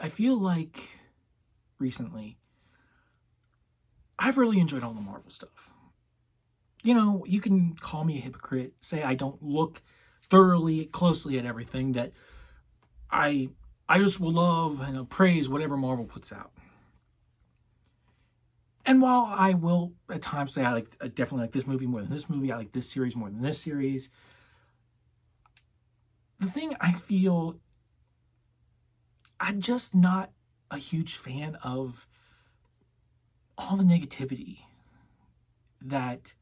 I feel like recently, I've really enjoyed all the Marvel stuff. You know, you can call me a hypocrite, say I don't look thoroughly, closely at everything, that I just will love and praise whatever Marvel puts out. And while I will at times say I definitely like this movie more than this movie, I like this series more than this series, the thing I feel, I'm just not a huge fan of all the negativity that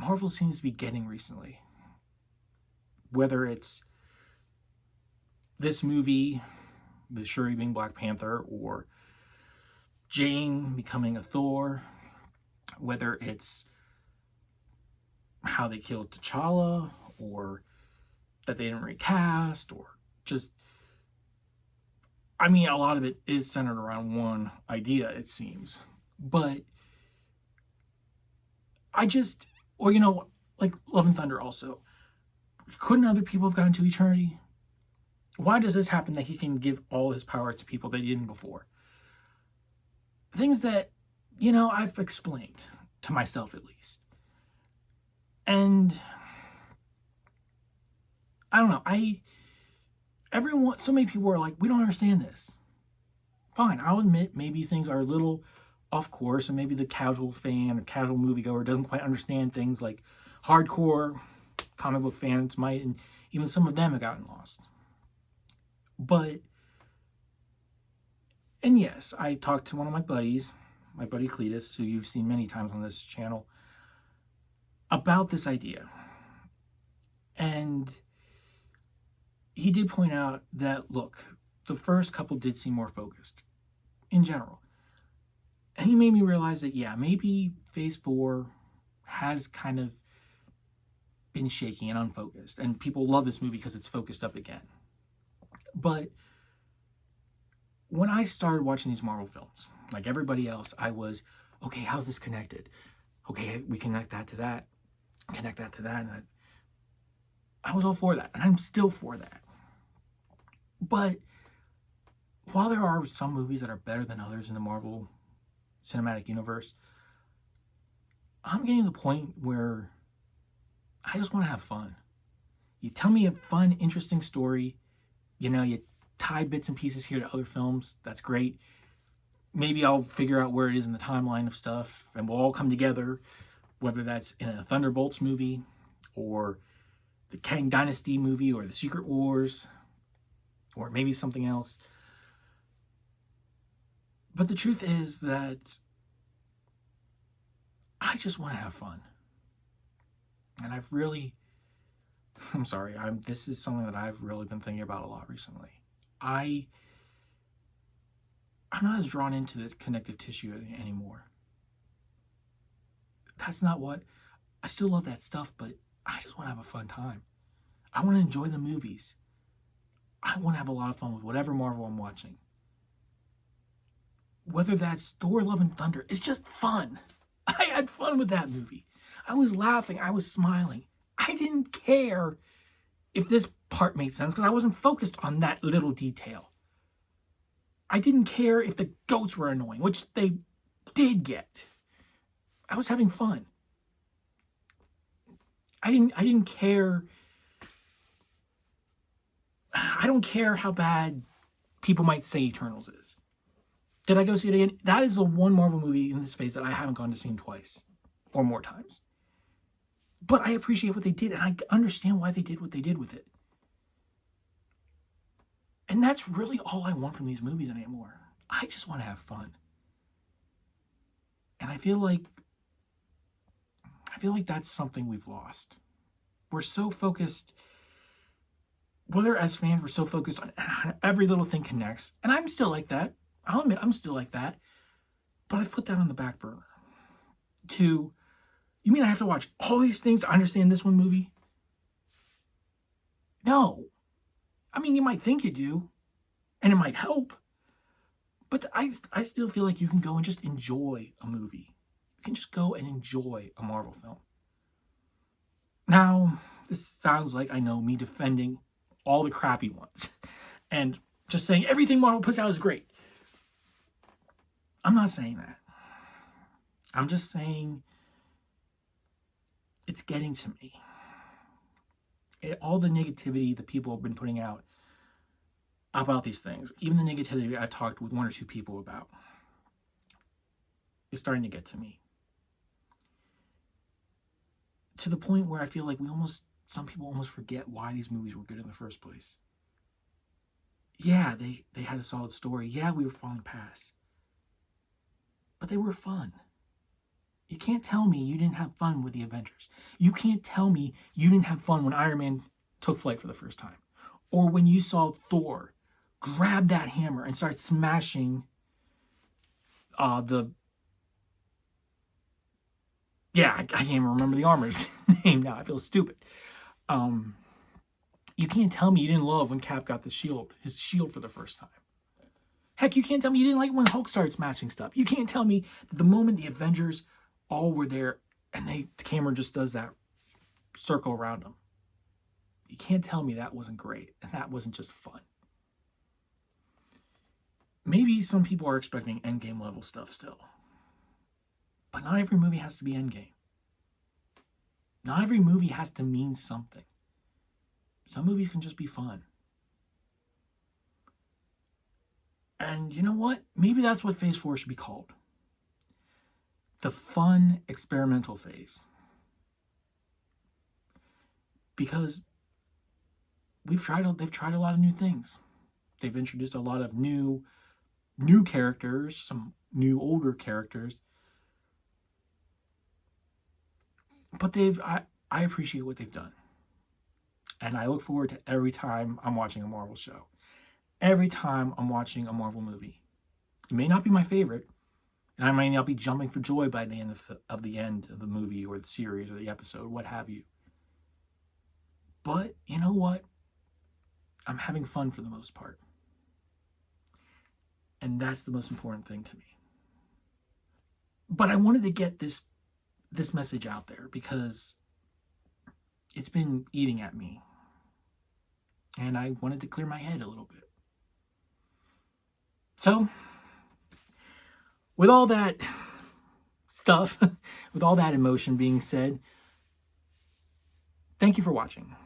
Marvel seems to be getting recently. Whether it's this movie, the Shuri being Black Panther, or Jane becoming a Thor, whether it's how they killed T'Challa, or that they didn't recast, or just, I mean, a lot of it is centered around one idea, it seems. But or you know, like Love and Thunder also. Couldn't other people have gotten to eternity? Why does this happen that he can give all his power to people that he didn't before? Things that, you know, I've explained to myself at least. And I don't know, so many people are like, we don't understand this. Fine, I'll admit maybe things are a little off course, and maybe the casual fan or casual moviegoer doesn't quite understand things like hardcore comic book fans might, and even some of them have gotten lost. But, and yes, I talked to one of my buddies, my buddy Cletus, who you've seen many times on this channel, about this idea. And he did point out that, look, the first couple did seem more focused in general. And he made me realize that, yeah, maybe Phase 4 has kind of been shaky and unfocused. And people love this movie because it's focused up again. But when I started watching these Marvel films, like everybody else, I was, okay, how's this connected? Okay, we connect that to that, connect that to that. And I was all for that. And I'm still for that. But while there are some movies that are better than others in the Marvel Cinematic Universe, I'm getting to the point where I just want to have fun. You tell me a fun, interesting story, you know, you tie bits and pieces here to other films, that's great. Maybe I'll figure out where it is in the timeline of stuff, and we'll all come together, whether that's in a Thunderbolts movie, or the Kang Dynasty movie, or the Secret Wars, or maybe something else. But the truth is that I just want to have fun. And this is something that I've really been thinking about a lot recently. I'm not as drawn into the connective tissue anymore. That's not what, I still love that stuff, but I just want to have a fun time. I want to enjoy the movies. I want to have a lot of fun with whatever Marvel I'm watching. Whether that's Thor, Love and Thunder, it's just fun. I had fun with that movie. I was laughing, I was smiling. I didn't care if this part made sense because I wasn't focused on that little detail. I didn't care if the goats were annoying, which they did get. I was having fun. I didn't care. I don't care how bad people might say Eternals is. Did I go see it again? That is the one Marvel movie in this phase that I haven't gone to see twice or more times. But I appreciate what they did, and I understand why they did what they did with it. And that's really all I want from these movies anymore. I just want to have fun. And I feel like that's something we've lost. We're so focused, whether as fans, we're so focused on every little thing connects. And I'm still like that. I'll admit I'm still like that. But I've put that on the back burner. You mean I have to watch all these things to understand this one movie? No. I mean, you might think you do, and it might help. But I still feel like you can go and just enjoy a movie. You can just go and enjoy a Marvel film. Now, this sounds like, I know, me defending all the crappy ones. And just saying everything Marvel puts out is great. I'm not saying that. I'm just saying it's getting to me. All the negativity that people have been putting out about these things, even the negativity I talked with one or two people about, is starting to get to me. To the point where I feel like some people almost forget why these movies were good in the first place. Yeah, they had a solid story. Yeah, we were falling past. But they were fun. You can't tell me you didn't have fun with the Avengers. You can't tell me you didn't have fun when Iron Man took flight for the first time. Or when you saw Thor grab that hammer and start smashing I can't even remember the armor's name now. I feel stupid. You can't tell me you didn't love when Cap got his shield for the first time. Heck, you can't tell me you didn't like when Hulk started smashing stuff. You can't tell me that the moment the Avengers all were there and the camera just does that circle around them. You can't tell me that wasn't great and that wasn't just fun. Maybe some people are expecting Endgame level stuff still. But not every movie has to be Endgame. Not every movie has to mean something. Some movies can just be fun. And you know what? Maybe that's what Phase 4 should be called. The fun experimental phase. Because they've tried a lot of new things. They've introduced a lot of new characters, some new older characters. But I appreciate what they've done. And I look forward to every time I'm watching a Marvel show. Every time I'm watching a Marvel movie. It may not be my favorite, and I might not be jumping for joy by the end of the movie or the series or the episode, what have you. But you know what? I'm having fun for the most part. And that's the most important thing to me. But I wanted to get this message out there because it's been eating at me. And I wanted to clear my head a little bit. So, with all that stuff, with all that emotion being said, thank you for watching.